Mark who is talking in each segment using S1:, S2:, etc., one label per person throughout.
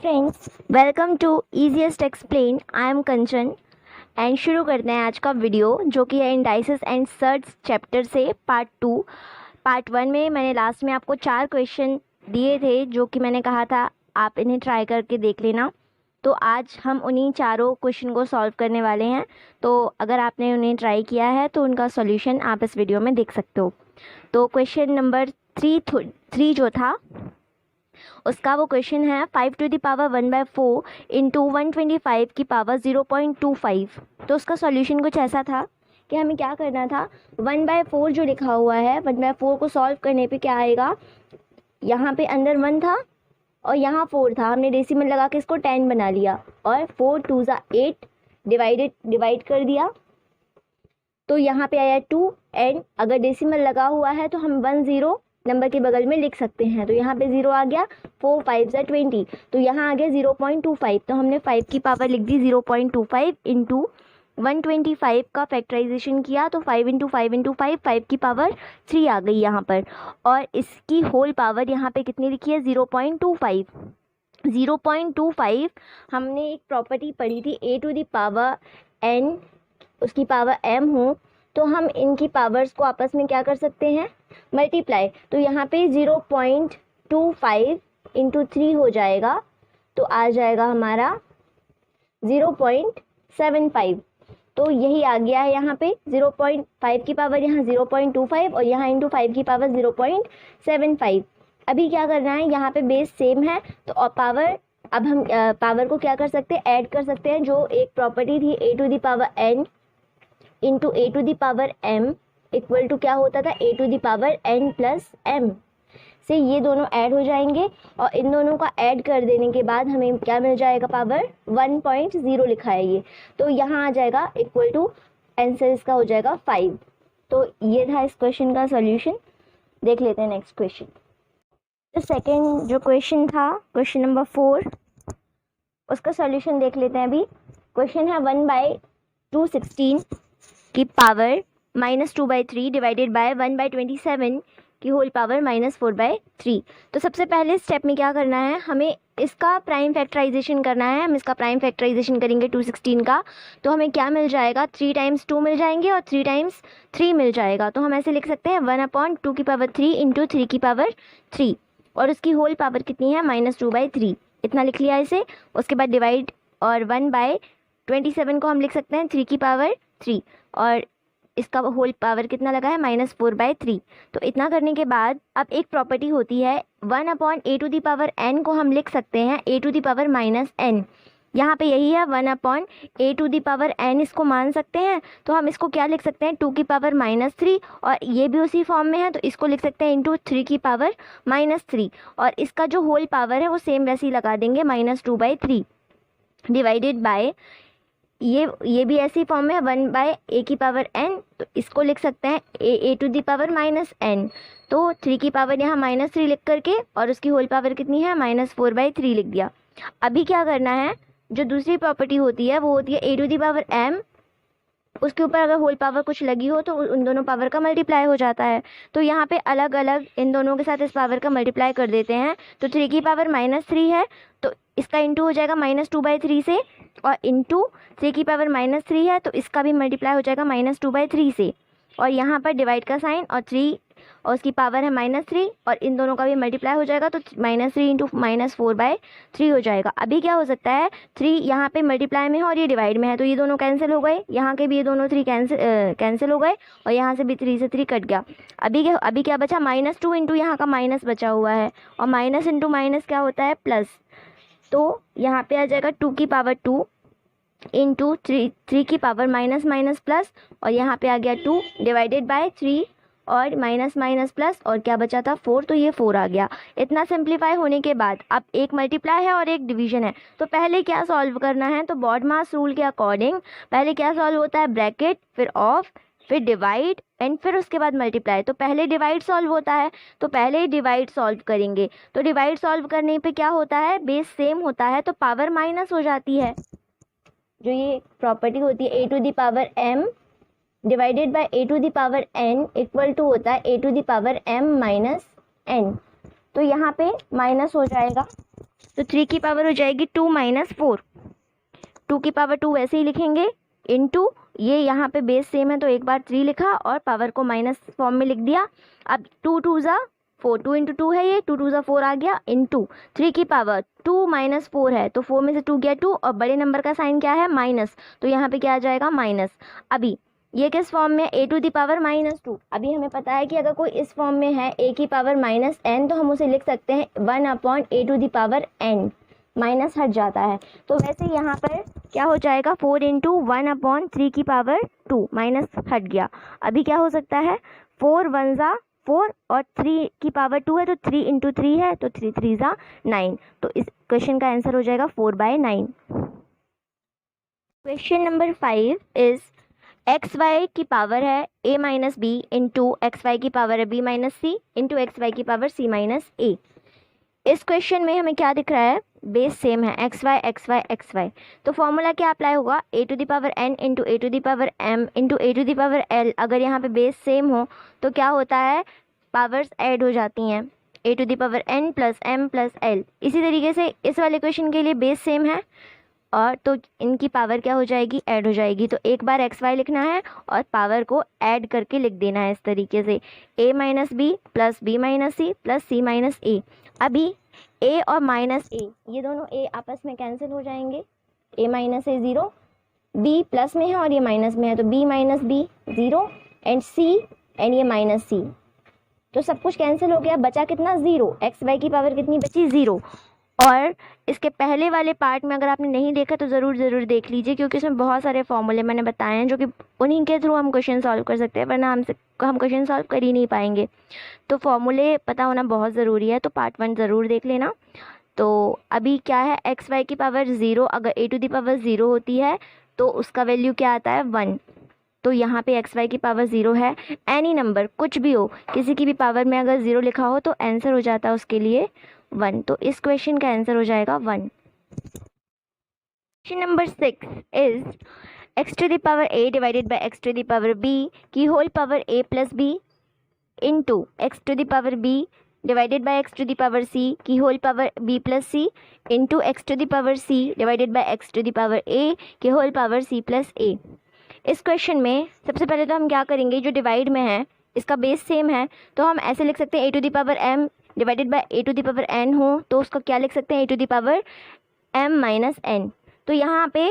S1: Friends, welcome to easiest explain. I am Kanchan and शुरू करते हैं आज का वीडियो जो कि है इंडाइसिस एंड सर्ट्स चैप्टर से पार्ट 2। पार्ट 1 में मैंने लास्ट में आपको 4 क्वेश्चन दिए थे जो कि मैंने कहा था आप इन्हें ट्राई करके देख लेना। तो आज हम उन्हीं चारों क्वेश्चन को सॉल्व करने वाले हैं। तो अगर आपने उन्हें ट्राई किया है तो उनका सॉल्यूशन आप इस वीडियो में देख सकते हो। तो क्वेश्चन नंबर 3 जो था उसका वो क्वेश्चन है 5 टू द पावर 1/4 इंटू 125 की पावर 0.25। तो उसका सॉल्यूशन कुछ ऐसा था कि हमें क्या करना था, 1/4 जो लिखा हुआ है 1/4 को सॉल्व करने पे क्या आएगा, यहाँ पे अंदर 1 था और यहाँ 4 था, हमने डेसिमल लगा के इसको 10 बना लिया और 4 2 ज़ा 8 डिवाइड कर दिया। तो यहाँ पे आया 2 एंड अगर डेसिमल लगा हुआ है तो हम 10 नंबर के बगल में लिख सकते हैं। तो यहाँ पे 0 आ गया, 4 5 ज़ा 20, तो यहाँ आ गया 0.25। तो हमने 5 की पावर लिख दी 0.25 इंटू 125 का फैक्टराइजेशन किया तो 5 इंटू 5 इंटू 5 5 की पावर 3 आ गई यहाँ पर। और इसकी होल पावर यहाँ पे कितनी लिखी है, 0.25। 0.25 हमने एक प्रॉपर्टी पढ़ी थी a to the power n उसकी पावर m हो तो हम इनकी पावर्स को आपस में क्या कर सकते हैं, मल्टीप्लाई। तो यहाँ पे 0.25 इंटू 3 हो जाएगा तो आ जाएगा हमारा 0.75। तो यही आ गया है यहाँ पे 0.5 की पावर यहाँ 0.25 और यहाँ इंटू 5 की पावर 0.75। अभी क्या करना है, यहाँ पे बेस सेम है तो और पावर अब हम पावर को क्या कर सकते हैं, ऐड कर सकते हैं। जो एक प्रॉपर्टी थी a to the power n into a to the power m equal to क्या होता था, a to the power n plus m से ये दोनों ऐड हो जाएंगे और इन दोनों का ऐड कर देने के बाद हमें क्या मिल जाएगा, पावर 1.0 लिखा है ये, तो यहाँ आ जाएगा इक्वल टू आंसर इसका हो जाएगा 5। तो ये था इस क्वेश्चन का सॉल्यूशन। देख लेते हैं नेक्स्ट क्वेश्चन। तो सेकेंड जो क्वेश्चन था क्वेश्चन नंबर 4 उसका सॉल्यूशन देख लेते हैं। अभी क्वेश्चन है 1/216 की पावर -2/3 डिवाइडेड बाय 1/27 की होल पावर -4/3। तो सबसे पहले स्टेप में क्या करना है, हमें इसका प्राइम फैक्टराइजेशन करना है। हम इसका प्राइम फैक्टराइजेशन करेंगे 216 का तो हमें क्या मिल जाएगा, 3 टाइम्स 2 मिल जाएंगे और 3 टाइम्स 3 मिल जाएगा। तो हम ऐसे लिख सकते हैं 1/2 की पावर 3 इंटू 3 की पावर 3 और उसकी होल पावर कितनी है, -2/3। इतना लिख लिया इसे। उसके बाद डिवाइड और 1/27 को हम लिख सकते हैं 3 की पावर 3 और इसका होल पावर कितना लगा है, -4/3। तो इतना करने के बाद अब एक प्रॉपर्टी होती है 1/a to the power n को हम लिख सकते हैं a to the power -n। यहाँ पे यही है 1/a to the power n, इसको मान सकते हैं। तो हम इसको क्या लिख सकते हैं, 2 की पावर -3 और ये भी उसी फॉर्म में है तो इसको लिख सकते हैं इंटू 3 की पावर -3 और इसका जो होल पावर है वो सेम वैसे ही लगा देंगे -2/3 डिवाइडेड बाय ये भी ऐसी फॉर्म में है 1/a की पावर n, तो इसको लिख सकते हैं a to the power -n। तो 3 की पावर यहाँ -3 लिख करके और उसकी होल पावर कितनी है, -4/3 लिख दिया। अभी क्या करना है, जो दूसरी प्रॉपर्टी होती है वो होती है a to the power m, उसके ऊपर अगर होल पावर कुछ लगी हो तो उन दोनों पावर का मल्टीप्लाई हो जाता है। तो यहाँ पे अलग अलग इन दोनों के साथ इस पावर का मल्टीप्लाई कर देते हैं। तो 3 की पावर -3 है तो इसका इंटू हो जाएगा -2/3 से और इंटू 3 की पावर -3 है तो इसका भी मल्टीप्लाई हो जाएगा -2/3 से और यहाँ पर डिवाइड का साइन और 3 और उसकी पावर है -3 और इन दोनों का भी मल्टीप्लाई हो जाएगा तो -3 इंटू -4/3 हो जाएगा। अभी क्या हो सकता है, 3 यहाँ पे मल्टीप्लाई में है और ये डिवाइड में है तो ये दोनों कैंसिल हो गए, यहाँ के भी ये दोनों 3 कैंसिल हो गए और यहाँ से भी 3 से 3 कट गया। अभी क्या बचा, -2 इंटू यहाँ का माइनस बचा हुआ है और माइनस इंटू माइनस क्या होता है, प्लस। तो यहाँ पे आ जाएगा 2 की पावर 2 इंटू 3 की पावर माइनस प्लस और यहाँ पे आ गया 2 डिवाइडेड बाय 3 और माइनस प्लस और क्या बचा था 4, तो ये 4 आ गया। इतना सिंप्लीफाई होने के बाद अब एक मल्टीप्लाई है और एक डिवीजन है तो पहले क्या सॉल्व करना है, तो बॉडमास रूल के अकॉर्डिंग पहले क्या सॉल्व होता है, ब्रैकेट फिर ऑफ फिर डिवाइड एंड फिर उसके बाद मल्टीप्लाई। तो पहले डिवाइड सॉल्व होता है तो पहले डिवाइड सॉल्व करेंगे। तो डिवाइड सॉल्व करने पे क्या होता है, बेस सेम होता है तो पावर माइनस हो जाती है। जो ये प्रॉपर्टी होती है a to the power m divided by a to the power n equal to होता है a to the power m minus n। तो यहाँ पे माइनस हो जाएगा तो 3 की पावर हो जाएगी 2 माइनस 4। 2 की पावर 2 वैसे ही लिखेंगे, इनटू ये यहाँ पे बेस सेम है तो एक बार 3 लिखा और पावर को माइनस फॉर्म में लिख दिया। अब 2 2 ज़ा 4, 2 इंटू 2 है ये, 2 2 ज़ा 4 आ गया, इंटू 3 की पावर 2 माइनस 4 है तो 4 में से 2 गया 2 और बड़े नंबर का साइन क्या है माइनस, तो यहाँ पे क्या आ जाएगा माइनस। अभी ये किस फॉर्म में, a टू दी पावर -2। अभी हमें पता है कि अगर कोई इस फॉर्म में है a की पावर -n तो हम उसे लिख सकते हैं 1/a to the power n, minus हट जाता है। तो वैसे यहाँ पर क्या हो जाएगा 4 इंटू 1/3 की पावर 2, माइनस हट गया। अभी क्या हो सकता है 4 1 ज़ा 4 और 3 की पावर 2 है तो 3 इंटू 3 है तो 3 3 ज़ा 9। तो इस क्वेश्चन का आंसर हो जाएगा 4/9। Question number 5 is x y की पावर है a minus b into x y की पावर है b minus c into x y की पावर c माइनस ए। इस क्वेश्चन में हमें क्या दिख रहा है, बेस सेम है x y x y x y, तो फॉर्मूला क्या अप्लाई होगा a to the power n into a to the power m into a to the power l। अगर यहाँ पे बेस सेम हो तो क्या होता है पावर्स ऐड हो जाती हैं, a to the power n plus m plus l। इसी तरीके से इस वाले क्वेश्चन के लिए बेस सेम है और तो इनकी पावर क्या हो जाएगी ऐड हो जाएगी। तो एक बार एक्स वाई लिखना है और पावर को ऐड करके लिख देना है इस तरीके से, a minus B plus B minus C plus C minus A. अभी a और माइनस ए ये दोनों a आपस में कैंसिल हो जाएंगे, a minus a 0, b plus में है और ये माइनस में है तो b minus b 0 and c and ये माइनस c, तो सब कुछ कैंसिल हो गया, बचा कितना 0। एक्स वाई की पावर कितनी बची 0। और इसके पहले वाले पार्ट में अगर आपने नहीं देखा तो ज़रूर देख लीजिए क्योंकि इसमें बहुत सारे फॉर्मूले मैंने बताए हैं जो कि उन्हीं के थ्रू हम क्वेश्चन सॉल्व कर सकते हैं, वरना हम क्वेश्चन सॉल्व कर ही नहीं पाएंगे। तो फॉर्मूले पता होना बहुत ज़रूरी है, तो पार्ट 1 ज़रूर देख लेना। तो अभी क्या है एक्स वाई की पावर 0, अगर a टू दी पावर 0 होती है तो उसका वैल्यू क्या आता है 1। तो यहाँ पे एक्स वाई की पावर 0 है, एनी नंबर कुछ भी हो किसी की भी पावर में अगर 0 लिखा हो तो आंसर हो जाता है उसके लिए 1। तो इस क्वेश्चन का आंसर हो जाएगा 1। Question number 6 is x to the power a divided by x to the power b की whole power a plus b into x to the power b divided by x to the power c की whole power b plus c into x to the power c divided by x to the power a की whole power c plus a। इस question में सबसे पहले तो हम क्या करेंगे, जो डिवाइड में है इसका बेस सेम है तो हम ऐसे लिख सकते हैं a to the power m divided by a to the power n हो तो उसका क्या लिख सकते हैं a to the power m minus n। तो यहाँ पे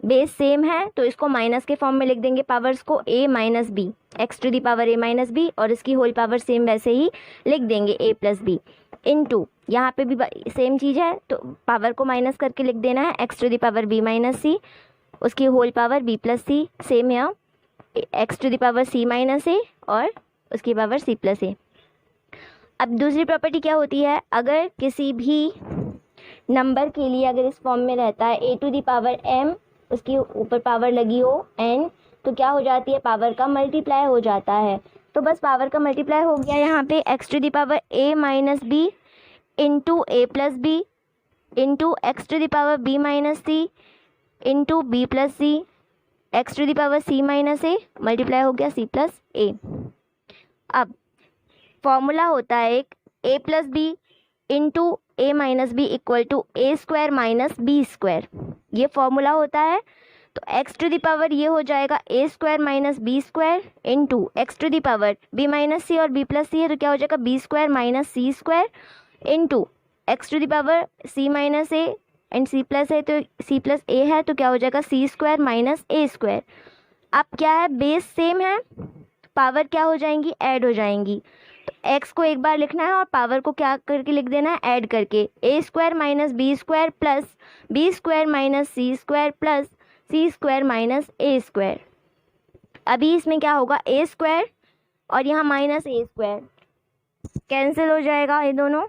S1: बेस सेम है तो इसको माइनस के फॉर्म में लिख देंगे, पावर्स को a minus b, x to the power a minus b और इसकी होल पावर सेम वैसे ही लिख देंगे a प्लस बी इंटू यहाँ पे भी सेम चीज़ है तो पावर को माइनस करके लिख देना है X to the power b minus C, उसकी whole power b plus C, same है X to the power c minus A और उसकी पावर c प्लस ए। अब दूसरी प्रॉपर्टी क्या होती है, अगर किसी भी नंबर के लिए अगर इस फॉर्म में रहता है a to the power m, उसकी ऊपर पावर लगी हो n, तो क्या हो जाती है पावर का मल्टीप्लाई हो जाता है। तो बस पावर का मल्टीप्लाई हो गया यहाँ पे x to the power a minus b into a plus b into x to the power b minus c into b plus c x to the power c minus a, multiply हो गया c plus ए। अब formula होता है एक a plus b into a minus b equal to a square minus B square, ये formula होता है। तो x टू द पावर ये हो जाएगा A square minus B square into x to the power b minus C और b plus सी है तो क्या हो जाएगा b square minus C square into x to the power c minus a and c plus है तो c plus ए है तो क्या हो जाएगा c square minus A square. अब क्या है बेस सेम है, पावर क्या हो जाएंगी ऐड हो जाएंगी, तो x को एक बार लिखना है और पावर को क्या करके लिख देना है ऐड करके, A square minus B square plus B square minus C square plus C square minus A square. अभी इसमें क्या होगा ए स्क्वायर और यहाँ माइनस ए स्क्वायर कैंसिल हो जाएगा, ये दोनों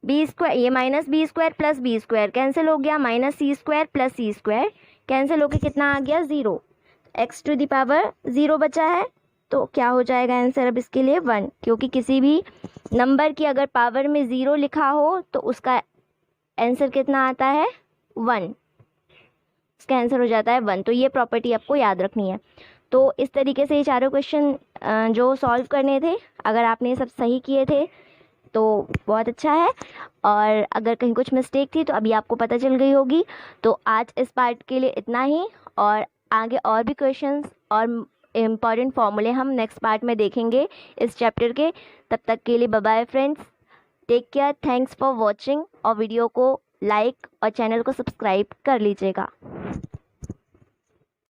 S1: बी स्क्वायर ये minus B square plus B square cancel हो गया, माइनस सी स्क्वायर प्लस सी स्क्वायर कैंसिल होकर कितना आ गया 0, एक्स टू द पावर 0 बचा है तो क्या हो जाएगा आंसर अब इसके लिए 1, क्योंकि किसी भी नंबर की अगर पावर में 0 लिखा हो तो उसका आंसर कितना आता है 1, इसका आंसर हो जाता है 1। तो ये प्रॉपर्टी आपको याद रखनी है। तो इस तरीके से ये चारों क्वेश्चन जो सॉल्व करने थे, अगर आपने ये सब सही किए थे तो बहुत अच्छा है। और अगर कहीं कुछ मिस्टेक थी तो अभी आपको पता चल गई होगी। तो आज इस पार्ट के लिए इतना ही, और आगे और भी क्वेश्चंस और इम्पॉर्टेंट फॉर्मूले हम नेक्स्ट पार्ट में देखेंगे इस चैप्टर के। तब तक के लिए bye bye friends, take care, thanks for watching, और वीडियो को लाइक और चैनल को सब्सक्राइब कर लीजिएगा।